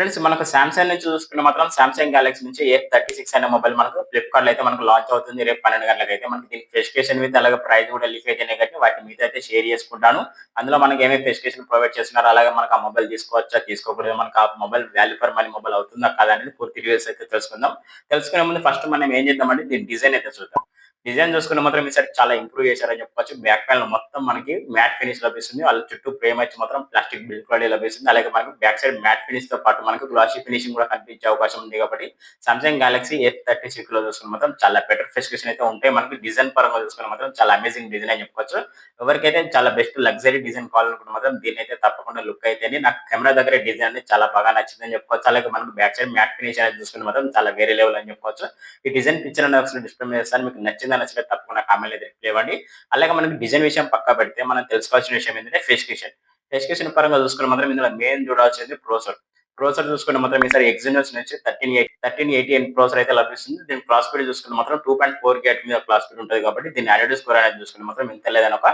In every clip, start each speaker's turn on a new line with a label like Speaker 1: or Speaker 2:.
Speaker 1: Friends మనకు Samsung నుంచి చూసుకుంటే మాత్రం సామ్‌సంగ్ గెలాక్సీ నుంచి ఏ36 అనే మొబైల్ మనకు ఫ్లిప్‌కార్ట్‌లో అయితే మనకు లాంచ్ అవుతుంది. రేపు 12 గంటలకైతే మనకి దీనికి స్పెసిఫికేషన్ విత్ అలాగే ప్రైస్ కూడా లీక్ అయితేనే కాబట్టి వాటి మీద అయితే షేర్ చేసుకుంటాను. అందులో మనకి ఏమేమి స్పెసిఫికేషన్ ప్రొవైడ్ చేస్తున్నారో అలాగే మనకు ఆ మొబైల్ తీసుకోవచ్చా? తీసుకోకూడదా? మనకు ఆ mobile value for money mobile అవుతుందా? కాదా? అనేది పూర్తి డీటెయిల్స్ అయితే తెలుసుకుందాం. తెలుసుకునే ముందు ఫస్ట్ మనం ఏం చేద్దామంటే దీని డిజైన్ అయితే చూద్దాం. డిజైన్ చూసుకుంటే మాత్రం ఈసారి చాలా ఇంప్రూవ్ చేశారని చెప్పుకోవచ్చు. బ్యాక్ ప్యానెల్ మొత్తం మనకి మ్యాట్ ఫినిష్ లభిస్తుంది. వాళ్ళ చుట్టూ ఫ్రేమ్ వచ్చి మాత్రం ప్లాస్టిక్ బిల్డ్ క్వాలిటీ లభిస్తుంది. అలాగే మనకు బ్యాక్ సైడ్ మ్యాట్ ఫినిష్‌తో పాటు మనకు గ్లాసీ ఫినిషింగ్ కూడా కనిపించే అవకాశం ఉంది కాబట్టి సామ్‌సంగ్ గెలాక్సీ ఏ36లో చూసుకుంటే మాత్రం చాలా బెటర్ స్పెసిఫికేషన్ అయితే ఉంటాయి. మనకి డిజైన్ పరంగా చూసుకుంటే మాత్రం చాలా అమేజింగ్ డిజైన్ అని చెప్పుకోవచ్చు. ఎవరికైతే చాలా బెస్ట్ లగ్జరీ డిజైన్ కావాలనుకుంటే మాత్రం దీన్నైతే తప్పకుండా లుక్ అయితేనే నాకు కెమెరా దగ్గర డిజైన్ అనేది చాలా బాగా నచ్చిందని చెప్పుకోవచ్చు. అలాగే మనకు బ్యాక్ సైడ్ మ్యాట్ ఫినిష్ అనేది చూసుకుంటే మాత్రం చాలా వేరే లెవెల్ అని చెప్పుకోవచ్చు. ఈ డిజైన్ పిక్చర్ అనేది ఒకసారి డిస్ప్లే మీద చేస్తాను. మీకు నచ్చిందా నచ్చలేదా తప్పకుండా కామెంట్‌లో అయితే రిప్లై ఇవ్వండి. అలాగే మనకి డిజైన్ విషయం పక్కన పెడితే మనం తెలుసుకోవాల్సిన విషయం ఏంటంటే స్పెసిఫికేషన్. స్పెసిఫికేషన్ పరంగా చూసుకుంటే మాత్రం ఇందులో మెయిన్ చూడాల్సింది ప్రాసెసర్. ప్రాసెసర్ చూసుకుంటే మాత్రం ఈసారి ఎక్సినోస్ నుంచి 1380 ప్రాసెసర్ అయితే లభిస్తుంది. దీని క్లాక్ స్పీడ్ చూసుకుంటే మాత్రం 2.4 గేట్ మీద క్లాక్ స్పీడ్ ఉంటది కాబట్టి దీని ఆండ్రాయిడ్ స్కోర్ అనేది చూసుకుంటే మాత్రం ఇంత లేదని ఒక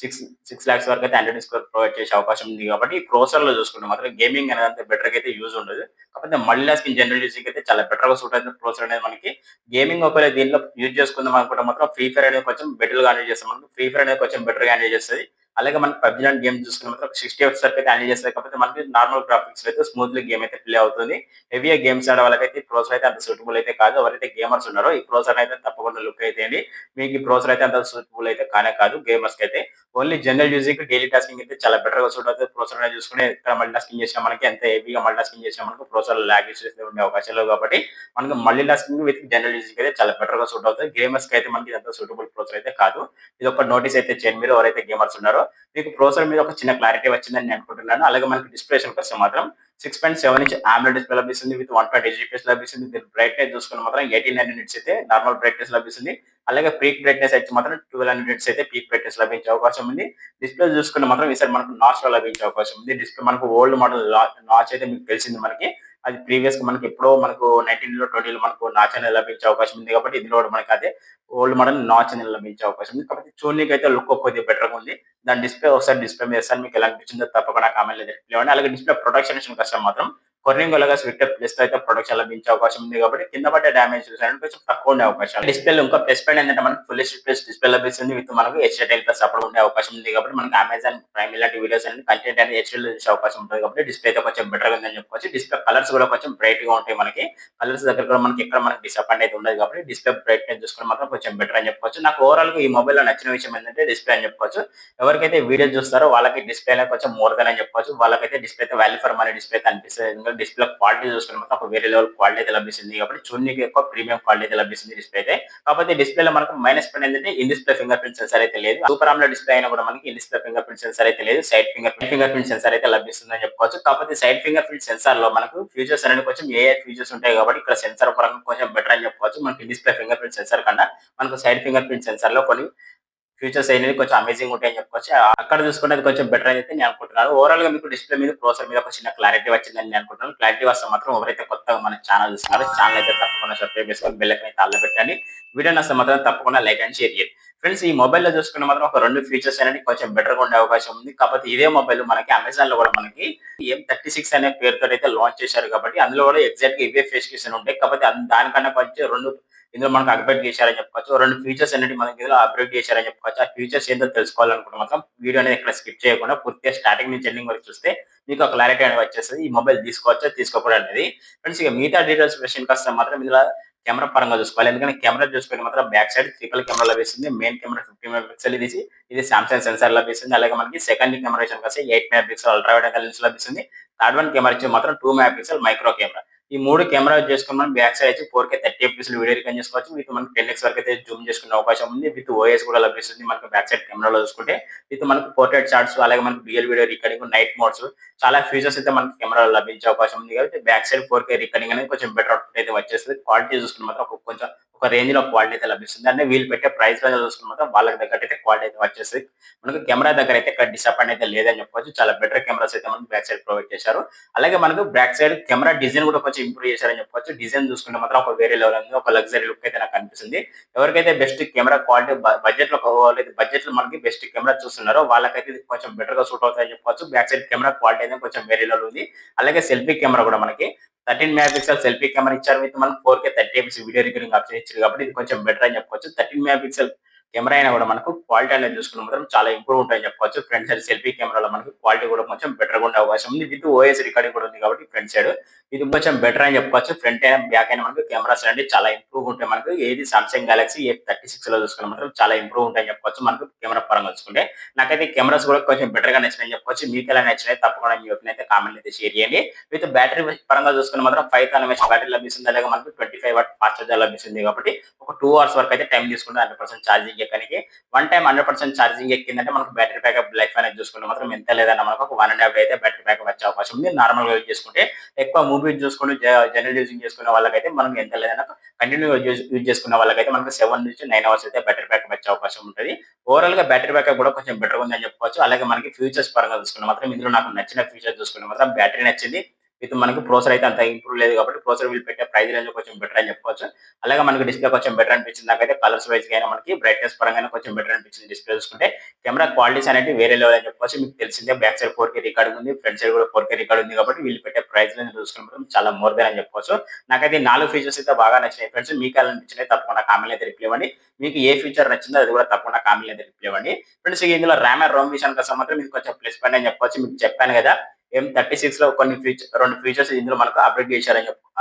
Speaker 1: 6 లాక్స్ వరకు అయితే ఆండ్రాయిడ్ స్కోర్ ప్రొవైడ్ చేసే అవకాశం ఉంది కాబట్టి ఈ ప్రాసెసర్‌లో చూసుకుంటే మాత్రం గేమింగ్ అనేది అంత బెటర్‌గా అయితే యూజ్ ఉండదు. కాకపోతే మల్టీ టాస్కింగ్ జనరల్ యూజింగ్‌కి అయితే చాలా బెటర్‌గా సూట్ అవుతుంది ప్రాసెసర్ అనేది మనకి. గేమింగ్ ఒకవేళ దీంట్లో యూజ్ చేసుకుందాం అనుకుంటే మాత్రం ఫ్రీ ఫైర్ అనేది కొంచెం బెటర్‌గా హ్యాండిల్ చేస్తాం. మనకు ఫ్రీ ఫైర్ అనేది కొంచెం బెటర్‌గా హ్యాండిల్ చేస్తది. అలాగే మనకి పబ్‌జీ లాంటి గేమ్ చూసుకుంటే మాత్రం 60 ఎఫ్‌పీఎస్ వరకు అయితే హ్యాండిల్ చేస్తది. కాకపోతే మనకి నార్మల్ గ్రాఫిక్స్‌లో అయితే స్మూత్‌లీ గేమ్ అయితే ప్లే అవుతుంది. హెవీగా గేమ్స్ ఆడే వాళ్ళకైతే ఈ ప్రాసెసర్ అయితే అంత సూటబుల్ అయితే కాదు. ఎవరైతే గేమర్స్ ఉన్నారో ఈ ప్రాసెసర్ అయితే తప్పకుండా లుక్ అయితేయండి. మీకు ఈ ప్రాసెసర్ అయితే అంత సూటబుల్ అయితే కానే కాదు గేమర్స్‌కైతే. ఓన్లీ జనరల్ యూజింగ్‌కి డైలీ టాస్కింగ్ అయితే చాలా బెటర్‌గా సూట్ అవుతది. ప్రాసెసర్ అనేది చూసుకొని ఎక్కడ మల్టీ టాస్కింగ్ చేసినా మనకి ఎంత హెవీగా మల్టీ టాస్కింగ్ చేసినా మనకు ప్రాసెసర్ లాగ్ ఇష్యూస్ ఉండే అవకాశాలు లేవు కాబట్టి మనకు multi tasking with general using అయితే చాలా బెటర్‌గా సూట్ అవుతది. గేమర్స్‌కి అయితే మనకి ఇదంతా సూటబుల్ ప్రాసెసర్ అయితే కాదు. ఇది ఒక నోటీస్ అయితే చేయండి మీరు ఎవరైతే గేమర్స్ ఉన్నారో. మీకు ప్రాసెసర్ మీద ఒక చిన్న క్లారిటీ వచ్చిందని నేను అనుకుంటున్నాను. అలాగే మనకి డిస్ప్లే విషయానికొస్తే మాత్రం 6.7 ఇంచ్ AMOLED డిస్ప్లే లభిస్తుంది. విత్ 120 జీపీఎస్ లభిస్తుంది. దీని బ్రైట్‌నెస్ చూసుకుంటే మాత్రం 1800 నిట్స్ అయితే నార్మల్ బ్రైట్‌నెస్ లభిస్తుంది. అలాగే పీక్ బ్రైట్‌నెస్ అయితే మాత్రం 1200 నిట్స్ అయితే పీక్ బ్రైట్‌నెస్ లభించే అవకాశం ఉంది. డిస్ప్లే చూసుకుంటే మాత్రం ఈసారి మనకు నాచ్‌లో లభించే అవకాశం ఉంది. డిస్ప్లే మనకు ఓల్డ్ మోడల్ నాచ్ అయితే మీకు తెలిసింది మనకి. అది ప్రీవియస్‌గా మనకి ఎప్పుడో మనకు 19లో, 20లో మనకు నాచ్ అనేది లభించే అవకాశం ఉంది కాబట్టి ఇందులో కూడా మనకి అదే ఓల్డ్ మోడల్ నాచ్ అనేది లభించే అవకాశం ఉంది. కాకపోతే చూడనీకైతే లుక్ కొద్దిగా బెటర్‌గా ఉంది. దాని డిస్‌ప్లే ఒకసారి డిస్‌ప్లే మీద ఏస్తాను. మీకు ఎలా అనిపించిందో తప్పకుండా కామెంట్‌లో రిప్లై ఇవ్వండి. అలాగే డిస్‌ప్లే ప్రొటెక్షన్ విషయానికొస్తే మాత్రం కొర్నింగ్ అలాగా స్విఫ్ట్ ప్లస్‌తో అయితే ప్రొటెక్షన్ లభించే అవకాశం ఉంది కాబట్టి కింద పడ్డ డ్యామేజెస్ అనేవి కొంచెం తక్కువ ఉండే అవకాశాలు. డిస్‌ప్లేలో ఇంకా ప్లస్ పాయింట్ ఏంటంటే మనకు ఫుల్ హెచ్‌డీ ప్లస్ డిస్‌ప్లే లభిస్తుంది. విత్ మనకు హెచ్‌డీ10+ సపోర్ట్ ఉండే అవకాశం ఉంది కాబట్టి మనకు అమెజాన్ ప్రైమ్ ఇలాంటి వీడియోస్ అన్ని కంటెంట్ అనేది హెచ్‌డీలో చూసే అవకాశం ఉంటది కాబట్టి డిస్‌ప్లే అయితే కొంచెం బెటర్‌గా ఉందని చెప్పుకోవచ్చు. డిస్‌ప్లే కలర్స్ కూడా కొంచెం బ్రైట్‌గా ఉంటాయి మనకి. కలర్స్ దగ్గర కూడా మనకి ఎక్కడ మనకి డిసప్పాయింట్ అయితే ఉండదు కాబట్టి డిస్‌ప్లే బ్రైట్‌నెస్ చూసుకుంటే మాత్రం కొంచెం బెటర్ అని చెప్పుకోవచ్చు. నాకు ఓవరాల్‌గా ఈ మొబైల్‌లో నచ్చిన విషయం ఏంటంటే డిస్‌ప్లే అని చెప్పుకోవచ్చు. ఎవరికైతే వీడియో చూస్తారో వాళ్ళకి డిస్‌ప్లే అనేది కొంచెం మోర్ దాన్ అని చెప్పుకోవచ్చు. వాళ్ళకైతే డిస్‌ప్లే అయితే వాల్యూ ఫర్ మనీ డిస్‌ప్లే అయితే అనిపిస్తది. ఎందుకంటే డిస్‌ప్లే క్వాలిటీ చూసుకుంటే మాత్రం ఒక వేరే లెవెల్ క్వాలిటీ అయితే లభిస్తుంది కాబట్టి చూడనీకి ఎక్కువ ప్రీమియం క్వాలిటీ అయితే లభిస్తుంది డిస్‌ప్లే అయితే. కాకపోతే డిస్‌ప్లేలో మనకు మైనస్ పాయింట్ ఏంటంటే in display finger print censor అయితే లేదు. సూపర్ AMOLED డిస్‌ప్లే అయినా కూడా మనకి in display finger print censor అయితే లేదు. సైడ్ ఫింగర్ ప్రింట్ సెన్సార్ అయితే లభిస్తుందని చెప్పుకోవచ్చు. కాకపోతే సైడ్ ఫింగర్ ప్రింట్ సెన్సార్‌లో మనకు ఫీచర్స్ అనేవి కొంచెం ఏఐ ఫీచర్స్ ఉంటాయి కాబట్టి ఇక్కడ సెన్సార్ పరంగా కొంచెం బెటర్ అని చెప్పుకోవచ్చు. మనకి in display finger print censor కన్నా మనకు సైడ్ ఫింగర్ ప్రింట్ సెన్సార్‌లో కొన్ని ఫీచర్స్ అనేవి కొంచెం అమేజింగ్ ఉంటాయని చెప్పుకోవచ్చు. అక్కడ చూసుకుంటే అది కొంచెం బెటర్ అని అయితే నేను అనుకుంటున్నాను. ఓవరాల్‌గా మీకు డిస్‌ప్లే మీద, ప్రాసెసర్ మీద ఒక చిన్న క్లారిటీ వచ్చిందని నేను అనుకుంటున్నాను. క్లారిటీ వస్తే మాత్రం ఎవరైతే కొత్తగా మన ఛానల్ చూస్తున్నారో ఛానల్ అయితే తప్పకుండా సబ్స్క్రైబ్ చేసుకొని బెల్ ఐకాన్ అయితే ఆల్‌లో పెట్టండి. వీడియో నచ్చితే మాత్రం తప్పకుండా లైక్ అండ్ షేర్ చేయండి. ఫ్రెండ్స్ ఈ మొబైల్‌లో చూసుకుంటే మాత్రం ఒక 2 ఫీచర్స్ అనేవి కొంచెం బెటర్‌గా ఉండే అవకాశం ఉంది. కాకపోతే ఇదే మొబైల్ మనకి అమెజాన్‌లో కూడా మనకి M36 అనే పేరుతోటి లాంచ్ చేశారు కాబట్టి అందులో కూడా ఎగ్జాక్ట్‌గా ఇవే స్పెసిఫికేషన్ ఉంటాయి. కాకపోతే దానికన్నా కొంచెం 2 ఇందులో మనకు అప్‌గ్రేడ్ చేశారని చెప్పుకోవచ్చు. 2 ఫీచర్స్ అనేటివి మనకి ఇందులో అప్‌గ్రేడ్ చేశారని చెప్పుకోవచ్చు. ఆ ఫీచర్స్ ఏందో తెలుసుకోవాలనుకుంటే మాత్రం వీడియో అనేది ఎక్కడ స్కిప్ చేయకుండా పూర్తిగా స్టార్టింగ్ నుంచి ఎండింగ్ వరకు చూస్తే మీకు ఒక క్లారిటీ అనేది వచ్చేస్తది. ఈ మొబైల్ తీసుకోవచ్చా? తీసుకోకూడదా అనేది. ఫ్రెండ్స్ ఇక మిగతా డీటెయిల్స్ విషయానికొస్తే మాత్రం ఇందులో కెమెరా పరంగా చూసుకోవాలి. ఎందుకంటే కెమెరా చూసుకుంటే మాత్రం బ్యాక్ సైడ్ ట్రిపుల్ కెమెరా లభిస్తుంది. మెయిన్ కెమెరా 50 మెగా పిక్సెల్ ఇది సామ్‌సంగ్ సెన్సార్ లభిస్తుంది. అలాగే మనకి సెకండ్ కెమెరా విషయానికొస్తే 8 mega pixel ultra wide angle lens లభిస్తుంది. థర్డ్ వన్ కెమెరా వచ్చి మాత్రం 2 మెగా పిక్సెల్ మైక్రో కెమెరా. ఈ 3 కెమెరా చేసుకొని మనం బ్యాక్ సైడ్ వచ్చి 4K 30 ఎఫ్‌పీఎస్‌లో వీడియో రికార్డ్ చేసుకోవచ్చు. విత్ మనకి 10x వరకు అయితే జూమ్ చేసుకునే అవకాశం ఉంది. విత్ ఓఎస్ కూడా లభిస్తుంది. మనకు బ్యాక్ సైడ్ కెమెరాలో చూసుకుంటే విత్ మనకు పోర్ట్రైట్ షాట్స్ అలాగే మనకు dual video recording, night modes చాలా ఫీచర్స్ అయితే మనకి కెమెరాలో లభించే అవకాశం ఉంది కాబట్టి బ్యాక్ సైడ్ 4K రికార్డింగ్ అనేది కొంచెం బెటర్ అవుట్‌పుట్ అయితే వచ్చేస్తది. క్వాలిటీ చూసుకుంటే మాత్రం కొంచెం ఒక రేంజ్‌లో క్వాలిటీ అయితే లభిస్తుంది. అంటే వీళ్ళు పెట్టే ప్రైస్ రేంజ్‌లో చూసుకుంటే మాత్రం వాళ్ళకి తగ్గట్టు అయితే క్వాలిటీ అయితే వచ్చేస్తది. మనకు కెమెరా దగ్గర అయితే ఇక్కడ డిసప్పాయింట్ అయితే లేదని చెప్పొచ్చు. చాలా బెటర్ కెమెరాస్ అయితే మనకు బ్యాక్ సైడ్ ప్రొవైడ్ చేశారు. అలాగే మనకు బ్యాక్ సైడ్ కెమెరా డిజైన్ కూడా కొంచెం ఇంప్రూవ్ చేశారని చెప్పొచ్చు. డిజైన్ చూసుకుంటే మాత్రం ఒక వేరే లెవెల్ ఉంది. ఒక లగ్జరీ లుక్ అయితే నాకు అనిపిస్తుంది. ఎవరికైతే బెస్ట్ కెమెరా క్వాలిటీ బడ్జెట్‌లో కావాలి బడ్జెట్‌లో మనకి బెస్ట్ కెమెరా చూస్తున్నారో వాళ్ళకైతే ఇది కొంచెం బెటర్‌గా సూట్ అవుతాయని చెప్పొచ్చు. బ్యాక్ సైడ్ కెమెరా క్వాలిటీ అనేది కొంచెం వేరే లెవెల్ ఉంది. అలాగే సెల్ఫీ కెమెరా కూడా మనకి 13 మెగా పిక్సెల్ సెల్ఫీ కెమెరా ఇచ్చారు. విత్ మనకు 4K 30 MP video recording option ఇచ్చారు కాబట్టి ఇది కొంచెం బెటర్ అని చెప్పొచ్చు. 13 మెగా పిక్సెల్ కెమెరా అయినా కూడా మనకు క్వాలిటీ అనేది చూసుకున్న మాత్రం చాలా ఇంప్రూవ్ ఉంటాయని చెప్పొచ్చు. ఫ్రంట్ సైడ్ సెల్ఫీ కెమెరాలో మనకి క్వాలిటీ కూడా కొంచెం బెటర్‌గా ఉండే అవకాశం ఉంది. విత్ ఓఎస్ రికార్డింగ్ కూడా ఉంది కాబట్టి ఫ్రంట్ సైడ్ ఇది కొంచెం బెటర్ అని చెప్పొచ్చు. ఫ్రంట్ అయినా, బ్యాక్ అయినా మనకు కెమెరాస్ అనేవి చాలా ఇంప్రూవ్ ఉంటాయి మనకు. ఏది సామ్సంగ్ గెలాక్సీ A36లో చూసుకున్న మాత్రం చాలా ఇంప్రూవ్ ఉంటాయని చెప్పొచ్చు మనకు కెమెరా పరంగా చూసుకుంటే. నాకైతే కెమెరాస్ కూడా కొంచెం బెటర్‌గా నచ్చినాయని చెప్పొచ్చు. మీకెలా నచ్చినాయి తప్పకుండా మీ ఒపీనియన్ అయితే కామెంట్‌లో అయితే షేర్ చేయండి. విత్ బ్యాటరీ పరంగా చూసుకుంటే మాత్రం 5000 ఎంఏహెచ్ బ్యాటరీ లభిస్తుంది. అలాగే మనకు 25 వాట్ ఫాస్ట్ చార్జర్ లభిస్తుంది కాబట్టి ఒక 2 అవర్స్ వరకు అయితే టైం తీసుకుంటుంది 100% ఛార్జింగ్ ఎక్కడానికి. వన్ టైమ్ 100% ఛార్జింగ్ ఎక్కిందంటే మనకు బ్యాటరీ బ్యాకప్ లైఫ్ అనేది చూసుకుంటే మాత్రం ఎంత లేదన్నా మనకు ఒక 1.5 అయితే బ్యాటరీ బ్యాకప్ వచ్చే అవకాశం ఉంది. నార్మల్‌గా యూజ్ చేసుకుంటే ఎక్కువ మూవీస్ చూసుకుంటూ జనరల్ యూజింగ్ చేసుకునే వాళ్ళకైతే మనం ఎంత లేదన్నా కంటిన్యూగా యూజ్ చేసుకునే వాళ్ళకైతే మనకు 7-9 అవర్స్ అయితే బ్యాటరీ బ్యాకప్ వచ్చే అవకాశం ఉంటది. ఓవరాల్‌గా బ్యాటరీ బ్యాకప్ కూడా కొంచెం బెటర్‌గా ఉందని చెప్పుకోవచ్చు. అలాగే మనకి ఫీచర్స్ పరంగా చూసుకుంటే మాత్రం ఇందులో నాకు నచ్చిన ఫీచర్ చూసుకుంటే మాత్రం బ్యాటరీ నచ్చింది. విత్ మనకి ప్రాసెసర్ అయితే అంత ఇంప్రూవ్ లేదు కాబట్టి ప్రాసెసర్ వీళ్ళు పెట్టే ప్రైస్ రేంజ్ కొంచెం బెటర్ అని చెప్పుకోవచ్చు. అలాగే మనకి డిస్‌ప్లే కొంచెం బెటర్ అనిపించింది. నాకైతే కలర్స్ వైస్‌గా అయినా మనకి బ్రైట్‌నెస్ పరంగానే కొంచెం బెటర్ అనిపించింది డిస్‌ప్లే చూసుకుంటే. కెమెరా క్వాలిటీస్ అనేటివి వేరే లెవెల్ అని చెప్పుకోవచ్చు. మీకు తెలిసిందే బ్యాక్ సైడ్ 4K రికార్డింగ్ ఉంది. ఫ్రంట్ సైడ్ కూడా 4K రికార్డ్ ఉంది కాబట్టి వీళ్ళు పెట్టే ప్రైస్ రేంజ్ చూసుకున్నప్పుడు చాలా మోర్ దాన్ అని చెప్పుకోవచ్చు. నాకైతే ఈ 4 ఫీచర్స్ అయితే బాగా నచ్చినాయి ఫ్రెండ్స్. మీకు ఎలా అనిపించినాయి తప్పకుండా కామెంట్‌లో అయితే రిప్లై ఇవ్వండి. మీకు ఏ ఫీచర్ నచ్చిందో అది కూడా తప్పకుండా కామెంట్‌లో అయితే రిప్లై ఇవ్వండి. ఫ్రెండ్స్ ఇందులో ర్యామ్ అండ్ రోమ్ విషయానికి వస్తే మాత్రం ఇది కొంచెం ప్లస్ పాయింట్ అని చెప్పొచ్చు. మీకు చెప్పాను కదా! M36లో కొన్ని 2 ఫీచర్స్ ఇందులో మనకు అప్‌డేట్ చేశారని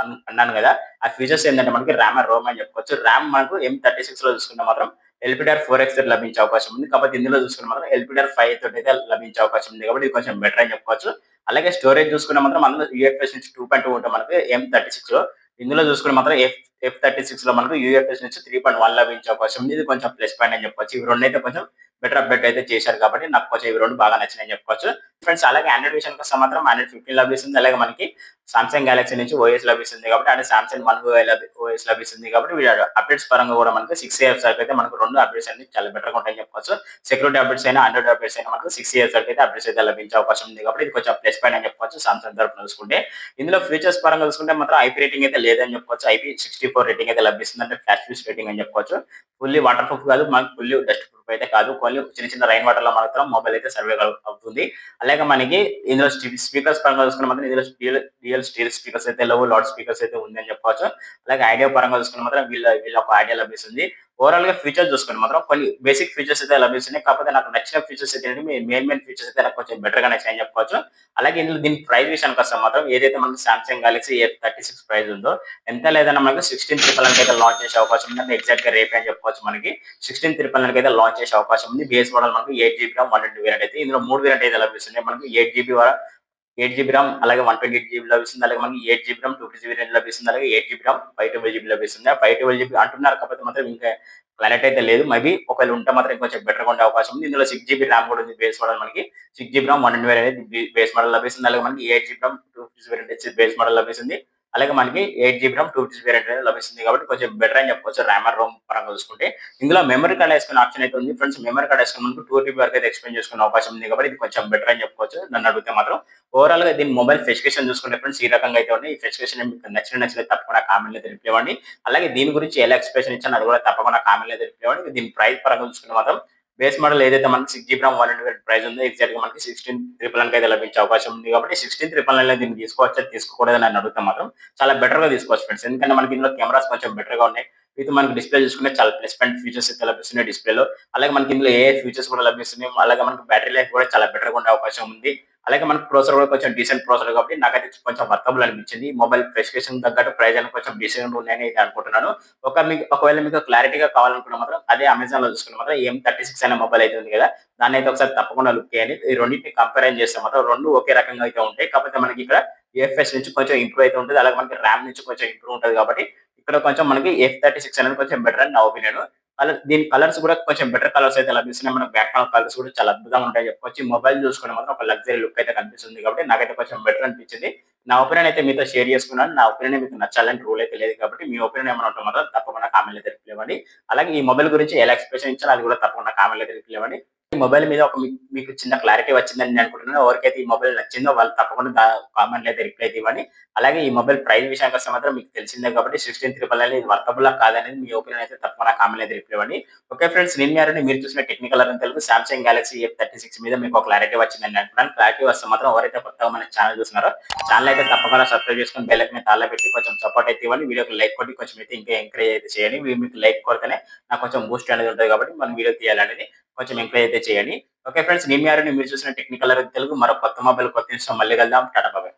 Speaker 1: అన్నాను కదా! ఆ ఫీచర్స్ ఏంటంటే మనకి ర్యామ్ అండ్ రోమ్ అని చెప్పుకోవచ్చు. ర్యామ్ మనకు M36లో చూసుకుంటే మాత్రం LPDDR4X తోటి లభించే అవకాశం ఉంది. కాకపోతే ఇందులో చూసుకుంటే మాత్రం LPDDR5 తోటైతే లభించే అవకాశం ఉంది కాబట్టి ఇది కొంచెం బెటర్ అని చెప్పుకోవచ్చు. అలాగే స్టోరేజ్ చూసుకుంటే మాత్రం అందులో యూఎఫ్ఎస్ నుంచి 2.2 ఉంటే మనకు M36లో ఇందులో చూసుకుంటే మాత్రం F36లో మనకు యూఎఫ్ఎస్ నుంచి 3.1 లభించే అవకాశం ఉంది. ఇది కొంచెం ప్లస్ పాయింట్ అని చెప్పొచ్చు. ఇవి రెండైతే కొంచెం బెటర్ అప్‌డేట్ అయితే చేశారు కాబట్టి నాకు కొంచెం ఇవి 2 బాగా నచ్చినాయని చెప్పుకోవచ్చు. ఫ్రెండ్స్ అలాగే ఆండ్రాయిడ్ విషయానికొస్తే మాత్రం ఆండ్రాయిడ్ 15 లభిస్తుంది. అలాగే మనకి సామ్సంగ్ గెలాక్సీ నుంచి ఓఎస్ లభిస్తుంది కాబట్టి అంటే సామ్సంగ్ వన్ ఓఎస్ లభిస్తుంది కాబట్టి వీళ్ళ అప్డేట్స్ పరంగా కూడా మనకు 6 ఇయర్స్ వరకు అయితే మనకు 2 అప్డేట్స్ అన్ని చాలా బెటర్‌గా ఉంటాయని చెప్పుకోవచ్చు. సెక్యూరిటీ అప్డేట్స్ అయినా, ఆండ్రాయిడ్ అప్డేట్స్ అయినా మనకు 6 ఇయర్స్ వరకు అయితే అప్డేట్స్ అయితే లభించే అవకాశం ఉంది కాబట్టి ఇది కొంచెం ప్లస్ పాయింట్ అని చెప్పుకోవచ్చు సామ్సంగ్ తరపున చూసుకుంటే. ఇందులో ఫీచర్స్ పరంగా చూసుకుంటే మాత్రం ఐపీ రేటింగ్ అయితే లేదని చెప్పుకోవచ్చు. IP64 రేటింగ్ అయితే లభిస్తుంది. అంటే ఫ్లాష్ ఫీస్ రేటింగ్ అని చెప్పుకోవచ్చు. ఫుల్లీ వాటర్ ప్రూఫ్ కాదు, మనకు ఫుల్లీ డస్ట్ ప్రూఫ్ అయితే కాదు. కొన్ని చిన్న చిన్న రైన్ వాటర్‌లో మాత్రం మొబైల్ అయితే సర్వైవ్ అవుతుంది. అలాగే మనకి ఇందులో స్పీకర్స్ పరంగా చూసుకుంటే మాత్రం ఇందులో డ్యూయల్ స్టీరియో స్పీకర్స్ అయితే లేవు. లౌడ్ స్పీకర్స్ అయితే ఉందని చెప్పుకోవచ్చు. అలాగే ఆడియో పరంగా చూసుకుంటే మాత్రం వీళ్ళ ఒక ఆడియో లభిస్తుంది. ఓవరాల్‌గా ఫీచర్స్ చూసుకుంటే మాత్రం కొన్ని బేసిక్ ఫీచర్స్ అయితే లభిస్తున్నాయి. కాకపోతే నాకు నచ్చిన ఫీచర్స్ అయితే మెయిన్ ఫీచర్స్ అయితే నాకు కొంచెం బెటర్‌గా నచ్చాయని చెప్పుకోవచ్చు. అలాగే ఇందులో దీని ప్రైస్ విషయానికొస్తే మాత్రం ఏదైతే మనకు సామ్సంగ్ గెలాక్సీ A36 ప్రైస్ ఉందో ఎంత లేదన్నా మనకు 16,999 అయితే లాంచ్ చేసే అవకాశం ఉంది. అంటే ఎగ్జాక్ట్‌గా రేపే అని చెప్పుకోవచ్చు మనకి. 16,999 అయితే లాంచ్ చేసే అవకాశం ఉంది. బేస్ మోడల్ మనకు 8 జీబీ ర్యామ్ 128 వేరియంట్ అయితే ఇందులో 3 వేరియంట్ అయితే లభిస్తున్నాయి. మనకు 8 జీబీ ర్యామ్ అలాగే 128 జీబీ లభిస్తుంది. అలాగే మనకి 8 జీబీ ర్యామ్ 256 వేరియంట్ లభిస్తుంది. అలాగే 8 జీబీ ర్యామ్ 512 జీబీ లభిస్తుంది. ఆ 512 జీబీ అంటున్నారు కాకపోతే మాత్రం ఇంకా క్లారిటీ అయితే లేదు. మేబీ ఒకవేళ ఉంటే మాత్రం కొంచెం బెటర్‌గా ఉండే అవకాశం ఉంది. ఇందులో 6 జీబీ ర్యామ్ కూడా ఉంది బేస్ మోడల్ మనకి. 6 జీబీ ర్యామ్ 128 అనేది బేస్ మోడల్ లభిస్తుంది. అలాగే మనకి 8 జీబీ ర్యామ్ 256 వేరియంట్ వచ్చి బేస్ మోడల్ లభిస్తుంది. అలాగే మనకి 8 జీబీ ర్యామ్ 256 వేరియంట్ అనేది లభిస్తుంది కాబట్టి కొంచెం బెటర్ అని చెప్పుకోవచ్చు ర్యామ్ అండ్ రోమ్ పరంగా చూసుకుంటే. ఇందులో మెమరీ కార్డ్ వేసుకునే ఆప్షన్ అయితే ఉంది ఫ్రెండ్స్. మెమరీ కార్డ్ వేసుకుని మనకు 2 టీబీ వరకు అయితే ఎక్స్‌టెండ్ చేసుకునే అవకాశం ఉంది కాబట్టి ఇది కొంచెం బెటర్ అని చెప్పుకోవచ్చు నన్ను అడిగితే మాత్రం. ఓవరాల్‌గా దీని మొబైల్ స్పెసిఫికేషన్ చూసుకుంటే ఫ్రెండ్స్ ఈ రకంగా అయితే ఉన్నాయి. ఈ స్పెసిఫికేషన్ మీకు నచ్చినట్లయితే తప్పకుండా కామెంట్‌లో అయితే రిప్లై ఇవ్వండి. అలాగే దీని గురించి ఎలా ఎక్స్‌ప్లనేషన్ ఇచ్చానో అది కూడా తప్పకుండా కామెంట్‌లో అయితే రిప్లై ఇవ్వండి. దీని ప్రైస్ పరంగా చూసుకుంటే మాత్రం బేస్ మోడల్ ఏదైతే మనకి 6 జీబీ ర్యామ్ 128 ప్రైస్ ఉందో ఎగ్జాక్ట్‌గా మనకి 16,999 అయితే లభించే అవకాశం ఉంది కాబట్టి 16,999 దీన్ని తీసుకోవచ్చా తీసుకోకూడదా అని నన్ను అడిగితే మాత్రం చాలా బెటర్‌గా తీసుకోవచ్చు ఫ్రెండ్స్. ఎందుకంటే మనకి ఇందులో కెమెరాస్ కొంచెం బెటర్‌గా ఉన్నాయి. విత్ మనకి డిస్‌ప్లే చూసుకుంటే చాలా ప్లస్ పాయింట్ ఫీచర్స్ అయితే లభిస్తున్నాయి డిస్‌ప్లేలో. అలాగే మనకి ఇందులో ఏఐ ఫీచర్స్ కూడా లభిస్తున్నాయి. అలాగే మనకి బ్యాటరీ లైఫ్ కూడా చాలా బెటర్‌గా ఉండే అవకాశం ఉంది. అలాగే మనకు ప్రాసెసర్ కూడా కొంచెం డీసెంట్ ప్రాసెసర్ కాబట్టి నాకైతే కొంచెం వర్తబుల్ అనిపించింది. మొబైల్ స్పెసిఫికేషన్ తగ్గట్టు ప్రైస్ అనేది కొంచెం డీసెంట్‌గా ఉన్నాయని అయితే అనుకుంటున్నాను. ఒకవేళ మీకు క్లారిటీగా కావాలనుకుంటే మాత్రం అదే అమెజాన్‌లో చూసుకుంటే మాత్రం M36 అనే మొబైల్ అయితే ఉంది కదా! దాన్నైతే ఒకసారి తప్పకుండా లుక్ చేయండి. ఈ రెండిటిని కంపారిజన్ చేస్తే మాత్రం 2 ఒకే రకంగా అయితే ఉంటాయి. కాకపోతే మనకి ఇక్కడ యూఎఫ్ఎస్ నుంచి కొంచెం ఇంప్రూవ్ అయితే ఉంటది. అలాగే మనకి ర్యామ్ నుంచి కొంచెం ఇంప్రూవ్ ఉంటది కాబట్టి ఇక్కడ కొంచెం మనకి F36 అనేది కొంచెం బెటర్ అని నా ఒపీనియన్. దీని కలర్స్ కూడా కొంచెం బెటర్ కలర్స్ అయితే లభిస్తున్నాయి. మనకు బ్యాక్‌గ్రౌండ్ కలర్స్ కూడా చాలా అద్భుతంగా ఉంటాయని చెప్పుకోవచ్చు. ఈ మొబైల్ చూసుకుంటే మాత్రం ఒక లగ్జరీ లుక్ అయితే కనిపిస్తుంది కాబట్టి నాకైతే కొంచెం బెటర్ అనిపించింది. నా ఒపీనియన్ అయితే మీతో షేర్ చేసుకున్నాను. నా ఒపీనియన్ మీకు నచ్చాలని రూల్ అయితే లేదు కాబట్టి మీ ఒపీనియన్ ఏమైనా ఉంటే మాత్రం తప్పకుండా కామెంట్ కామెంట్ అయితే రిప్లై ఇవ్వండి. అలాగే ఈ మొబైల్ గురించి ఎలా ఎక్స్‌ప్లనేషన్ ఇచ్చారో అది కూడా తప్పకుండా కామెంట్ అయితే రిప్లై ఇవ్వండి. ఈ మొబైల్ మీద ఒక మీకు చిన్న క్లారిటీ వచ్చిందని నేను అనుకుంటున్నాను. ఎవరికైతే ఈ మొబైల్ నచ్చిందో వాళ్ళు తప్పకుండా కామెంట్‌లో అయితే రిప్లై అయితే ఇవ్వండి. అలాగే ఈ మొబైల్ ప్రైస్ విషయానికొస్తే మాత్రం మీకు తెలిసిందే కాబట్టి 16,999 ఇది వర్తబులా కాదనేది మీ ఒపీనియన్ అయితే తప్పకుండా కామెంట్‌లో అయితే రిప్లై ఇవ్వండి. ఓకే ఫ్రెండ్స్, నేను మీ అరుణ్‌ని. మీరు చూసిన technical Arun Telugu Samsung Galaxy F36 మీద మీకు ఒక క్లారిటీ వచ్చిందని అనుకుంటున్నాను. క్లారిటీ వస్తే మాత్రం ఎవరైతే కొత్తగా మన ఛానల్ చూస్తున్నారో ఛానల్ అయితే తప్పకుండా సబ్స్క్రైబ్ చేసుకొని బెల్ ఐకాన్ మీద తాళం పెట్టి కొంచెం సపోర్ట్ అయితే ఇవ్వండి. వీడియోకి లైక్ కొట్టి కొంచెం అయితే ఇంకా ఎంకరేజ్ అయితే చేయండి. మీకు లైక్ కొడితేనే నాకు కొంచెం బూస్ట్ అనేది ఉంటుంది కాబట్టి మనం వీడియో తీయాలనేది కొంచెం ఎంకరేజ్ అయితే చేయండి. ఓకే ఫ్రెండ్స్, నేను మీ అరుణ్‌ని. మీరు చూసిన టెక్నికల్ అరుణ్ తెలుగు మరో కొత్త మొబైల్ కొత్త ఇన్స్టా మళ్ళీ కలుద్దాం. టాటా బాయ్.